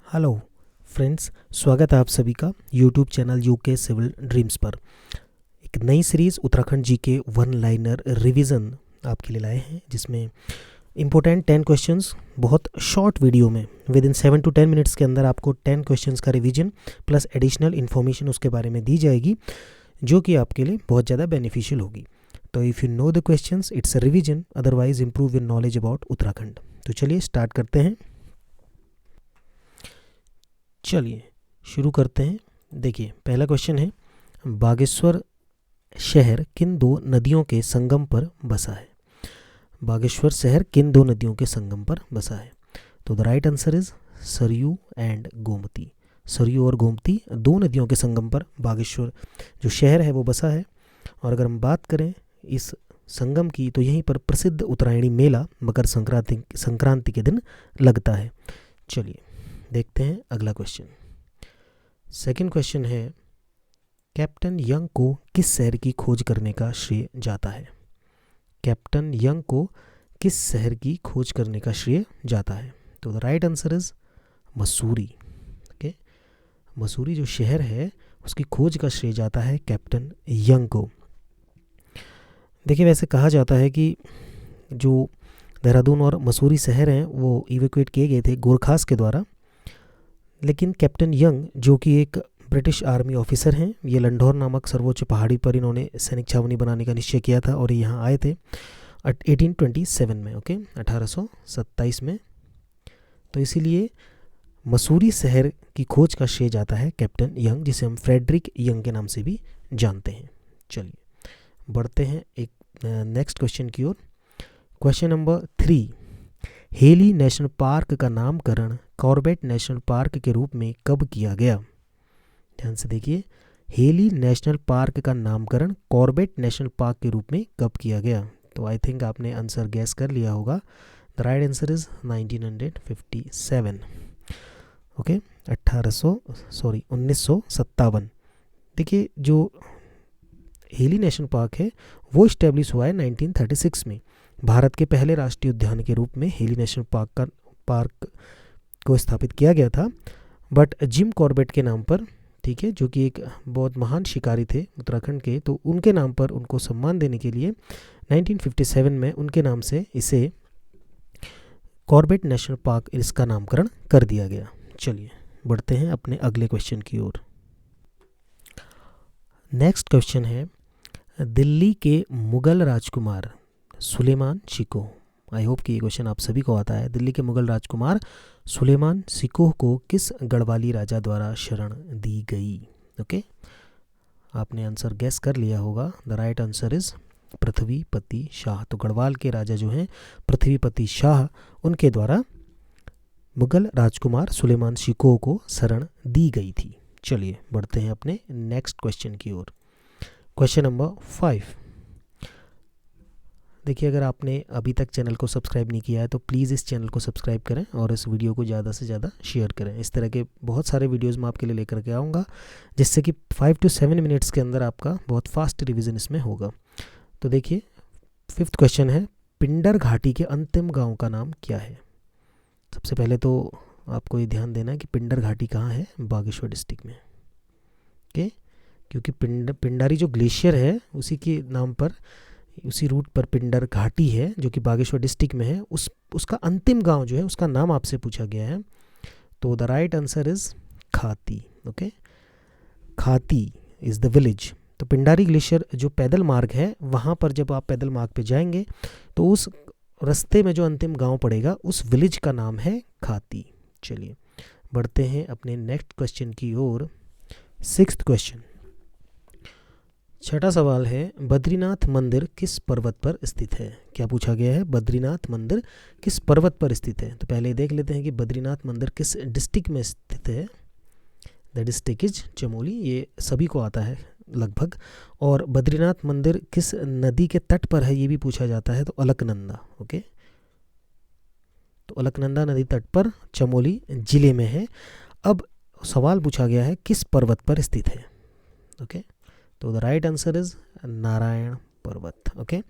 Hello friends, स्वागत है आप सभी का YouTube channel UK civil dreams पर। एक नई सीरीज़ उत्तराखंड जी के वन लाइनर रिवीजन आपके लिए लाए हैं, जिसमें इम्पोर्टेंट 10 क्वेश्चंस बहुत शॉर्ट वीडियो में विद इन 7 to 10 मिनट्स के अंदर आपको 10 क्वेश्चंस का रिवीजन प्लस एडिशनल इन्फॉर्मेशन उसके बारे में दी जाएगी, जो कि आपके लिए बहुत ज़्यादा बेनिफिशियल होगी। तो if you know the questions it's a revision, otherwise improve your knowledge about Uttarakhand. तो चलिए स्टार्ट करते हैं। चलिए शुरू करते हैं। देखिए, पहला क्वेश्चन है, बागेश्वर शहर किन दो नदियों के संगम पर बसा है? बागेश्वर शहर किन दो नदियों के संगम पर बसा है? तो the right answer is Saryu and Gomti. Saryu और गोमती दो नदियों के संगम पर बागेश्वर जो शहर है वो बसा है। और अगर हम बात करें इस संगम की, तो यहीं पर प्रसिद्ध उत्तरायणी मेला मकर संक्रांति के दिन लगता है। चलिए देखते हैं अगला क्वेश्चन। सेकंड क्वेश्चन है, कैप्टन यंग को किस शहर की खोज करने का श्रेय जाता है? कैप्टन यंग को किस शहर की खोज करने का श्रेय जाता है? तो the right answer is Mussoorie. Okay, Mussoorie जो शहर है उसकी खोज का श्रेय जाता है कैप्टन यंग को। देखिए, वैसे कहा जाता है कि जो देहरादून और मसूरी शहर हैं वो इवैक्यूएट किए गए थे गोरखास के द्वारा, लेकिन कैप्टन यंग जो कि एक ब्रिटिश आर्मी ऑफिसर हैं, ये लंढौर नामक सर्वोच्च पहाड़ी पर इन्होंने सैनिक छावनी बनाने का निश्चय किया था और ये यहाँ आए थे 1827 में। ओके, 1827 में। तो इसीलिए मसूरी शहर की खोज का श्रेय जाता है कैप्टन यंग, जिसे हम फ्रेडरिक यंग के नाम से भी जानते हैं। चलिए बढ़ते हैं एक नेक्स्ट क्वेश्चन की ओर। Question number 3, Hailey national park का नामकरण कॉर्बेट नेशनल पार्क के रूप में कब किया गया? ध्यान से देखिए, हेली नेशनल पार्क का नामकरण कॉर्बेट नेशनल पार्क के रूप में कब किया गया? तो आई थिंक आपने आंसर गैस कर लिया होगा। The right answer is 1957। Okay, 1957। देखिए, जो हेली नेशनल पार्क है वो इस्टेब्लिश हुआ है 1936 में। भारत के पहले राष्ट्रीय उद्यान के रूप में हेली नेशनल पार्क को स्थापित किया गया था, बट जिम कॉर्बेट के नाम पर, ठीक है, जो कि एक बहुत महान शिकारी थे उत्तराखंड के, तो उनके नाम पर उनको सम्मान देने के लिए 1957 में उनके नाम से इसे कॉर्बेट नेशनल पार्क इसका नामकरण कर दिया गया। चलिए बढ़ते हैं अपने अगले क्वेश्चन की ओर। नेक्स्ट क्वेश्चन है, दिल्ली के मुगल राजकुमार सुलेमान शिकोह, आई होप कि ये क्वेश्चन आप सभी को आता है। दिल्ली के मुगल राजकुमार सुलेमान शिकोह को किस गढ़वाली राजा द्वारा शरण दी गई? ओके, आपने आंसर गैस कर लिया होगा। The right answer is पृथ्वीपति Shah. तो गढ़वाल के राजा जो हैं पृथ्वीपति शाह, उनके द्वारा मुगल राजकुमार सुलेमान शिकोह को शरण दी गई थी। चलिए बढ़ते हैं अपने नेक्स्ट क्वेश्चन की ओर। Question number 5। देखिए, अगर आपने अभी तक चैनल को सब्सक्राइब नहीं किया है तो प्लीज़ इस चैनल को सब्सक्राइब करें और इस वीडियो को ज़्यादा से ज़्यादा शेयर करें। इस तरह के बहुत सारे वीडियोस मैं आपके लिए लेकर के आऊँगा, जिससे कि 5 to 7 मिनट्स के अंदर आपका बहुत फास्ट रिवीजन इसमें होगा। तो देखिए, 5th क्वेश्चन है, पिंडर घाटी के अंतिम गाँव का नाम क्या है? सबसे पहले तो आपको ये ध्यान देना है कि पिंडर घाटी कहाँ है? बागेश्वर डिस्ट्रिक्ट में। ओके, क्योंकि पिंडारी जो ग्लेशियर है उसी के नाम पर, उसी रूट पर पिंडर घाटी है जो कि बागेश्वर डिस्ट्रिक्ट में है। उसका अंतिम गांव जो है उसका नाम आपसे पूछा गया है। तो द राइट आंसर इज खाती। ओके, खाती इज द विलेज। तो पिंडारी ग्लेशियर जो पैदल मार्ग है, वहाँ पर जब आप पैदल मार्ग पे जाएंगे तो उस रास्ते में जो अंतिम गांव पड़ेगा उस विलेज का नाम है खाती। चलिए बढ़ते हैं अपने नेक्स्ट क्वेश्चन की ओर। 6th क्वेश्चन, छठा सवाल है, बद्रीनाथ मंदिर किस पर्वत पर स्थित है? क्या पूछा गया है? बद्रीनाथ मंदिर किस पर्वत पर स्थित है? तो पहले देख लेते हैं कि बद्रीनाथ मंदिर किस डिस्ट्रिक्ट में स्थित है। द डिस्ट्रिक्ट इज चमोली, ये सभी को आता है लगभग। और बद्रीनाथ मंदिर किस नदी के तट पर है ये भी पूछा जाता है, तो अलकनंदा। ओके, तो अलकनंदा नदी तट पर चमोली जिले में है। अब सवाल पूछा गया है किस पर्वत पर स्थित है। ओके, तो the right answer is Narayan पर्वत। ओके,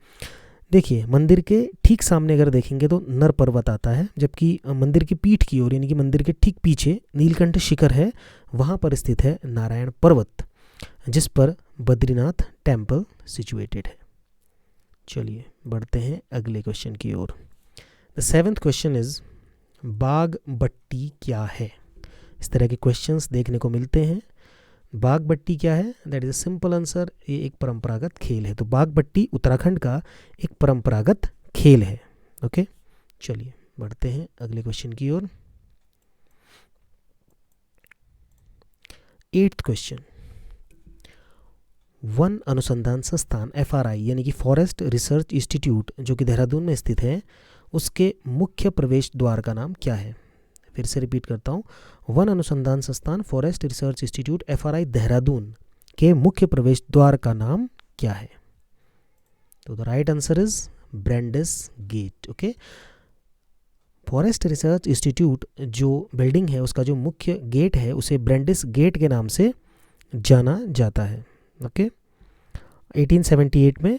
देखिए मंदिर के ठीक सामने अगर देखेंगे तो नर पर्वत आता है, जबकि मंदिर की पीठ की ओर यानी कि मंदिर के ठीक पीछे नीलकंठ शिखर है, वहाँ पर स्थित है नारायण पर्वत, जिस पर बद्रीनाथ टेम्पल सिचुएटेड है। चलिए बढ़ते हैं अगले क्वेश्चन की ओर। द 7th क्वेश्चन इज बाग बट्टी क्या है। इस तरह के क्वेश्चंस देखने को मिलते हैं। बाग बट्टी क्या है? That is a simple answer, ये एक परंपरागत खेल है। तो बाग बट्टी उत्तराखंड का एक परंपरागत खेल है। ओके, चलिए बढ़ते हैं अगले क्वेश्चन की ओर। 8th क्वेश्चन, वन अनुसंधान संस्थान FRI यानी कि फॉरेस्ट रिसर्च इंस्टीट्यूट जो कि देहरादून में स्थित है, उसके मुख्य प्रवेश द्वार का नाम क्या है? फिर से रिपीट करता हूँ, वन अनुसंधान संस्थान forest research institute FRI Dehradun के मुख्य प्रवेश द्वार का नाम क्या है? तो the right answer is Brandis gate. Okay, forest research institute जो बिल्डिंग है उसका जो मुख्य गेट है उसे ब्रेंडिस गेट के नाम से जाना जाता है। ओके, 1878 में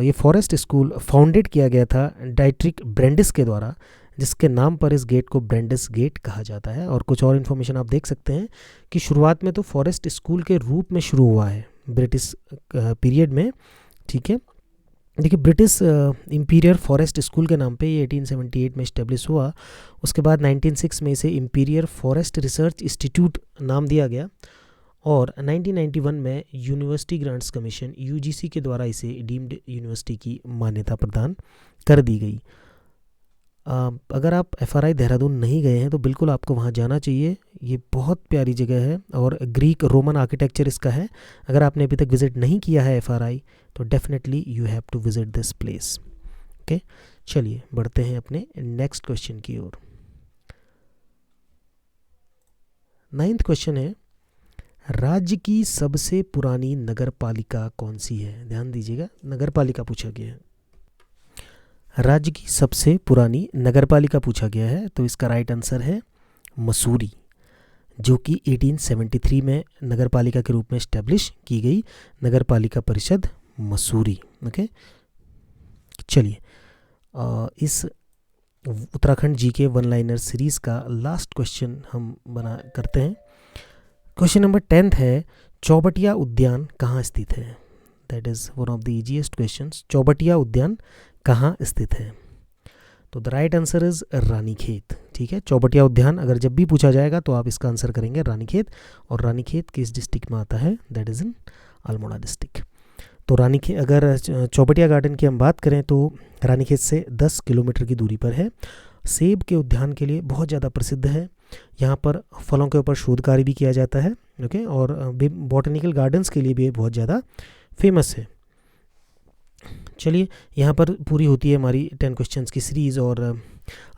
ये फॉरेस्ट स्कूल फाउंडेड किया गया था डाइट्रिक ब्रेंडिस के द्वारा, जिसके नाम पर इस गेट को ब्रेंडिस गेट कहा जाता है। और कुछ और इन्फॉर्मेशन आप देख सकते हैं कि शुरुआत में तो फॉरेस्ट स्कूल के रूप में शुरू हुआ है ब्रिटिश पीरियड में। ठीक है, देखिए ब्रिटिश इंपीरियर फॉरेस्ट स्कूल के नाम पे ये 1878 में इस्टेब्लिश हुआ। उसके बाद 1906 में इसे इंपीरियर फॉरेस्ट रिसर्च इंस्टीट्यूट नाम दिया गया और 1991 में यूनिवर्सिटी ग्रांट्स कमीशन UGC के द्वारा इसे डीम्ड यूनिवर्सिटी की मान्यता प्रदान कर दी गई। अगर आप FRI देहरादून नहीं गए हैं तो बिल्कुल आपको वहाँ जाना चाहिए। ये बहुत प्यारी जगह है और ग्रीक रोमन आर्किटेक्चर इसका है। अगर आपने अभी तक विज़िट नहीं किया है FRI तो definitely you have to visit this place. Okay, चलिए बढ़ते हैं अपने नेक्स्ट क्वेश्चन की ओर। 9th क्वेश्चन है, राज्य की सबसे पुरानी नगर पालिका कौन सी है? ध्यान दीजिएगा, नगर पालिका पूछा गया है, राज्य की सबसे पुरानी नगरपालिका पूछा गया है। तो इसका राइट आंसर है मसूरी, जो कि 1873 में नगरपालिका के रूप में इस्टेब्लिश की गई नगरपालिका परिषद मसूरी। ओके, चलिए इस Uttarakhand GK one liner series का लास्ट क्वेश्चन हम बना करते हैं। क्वेश्चन नंबर 10 है, चौबटिया उद्यान कहाँ स्थित है? That is one of the easiest questions. Chaubatia उद्यान कहाँ स्थित है? तो the right answer is Ranikhet. ठीक है, चौबटिया उद्यान अगर जब भी पूछा जाएगा तो आप इसका आंसर करेंगे रानीखेत, और रानीखेत किस डिस्ट्रिक्ट में आता है? That is in Almora district. तो रानीखेत, अगर चौबटिया गार्डन की हम बात करें तो रानीखेत से 10 किलोमीटर की दूरी पर है। सेब के उद्यान के लिए बहुत ज़्यादा प्रसिद्ध है। यहाँ पर फलों के ऊपर शोध कार्य भी किया जाता है। ओके, और बॉटनिकल गार्डन्स के लिए भी बहुत ज़्यादा फेमस है। चलिए यहाँ पर पूरी होती है हमारी 10 क्वेश्चंस की सीरीज़, और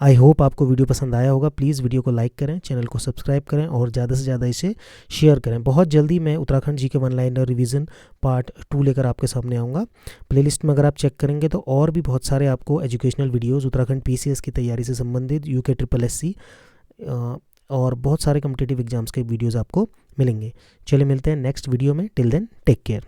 आई होप आपको वीडियो पसंद आया होगा। प्लीज़ वीडियो को लाइक करें, चैनल को सब्सक्राइब करें और ज़्यादा से ज़्यादा इसे शेयर करें। बहुत जल्दी मैं Uttarakhand GK one liner revision part 2 लेकर आपके सामने आऊँगा। प्लेलिस्ट में अगर आप चेक करेंगे तो और भी बहुत सारे आपको एजुकेशनल वीडियोज़ उत्तराखंड PCS की तैयारी से संबंधित, UK SSSC और बहुत सारे कॉम्पिटिटिव एग्जाम्स के वीडियोज़ आपको मिलेंगे। चलिए मिलते हैं नेक्स्ट वीडियो में। Till then take care.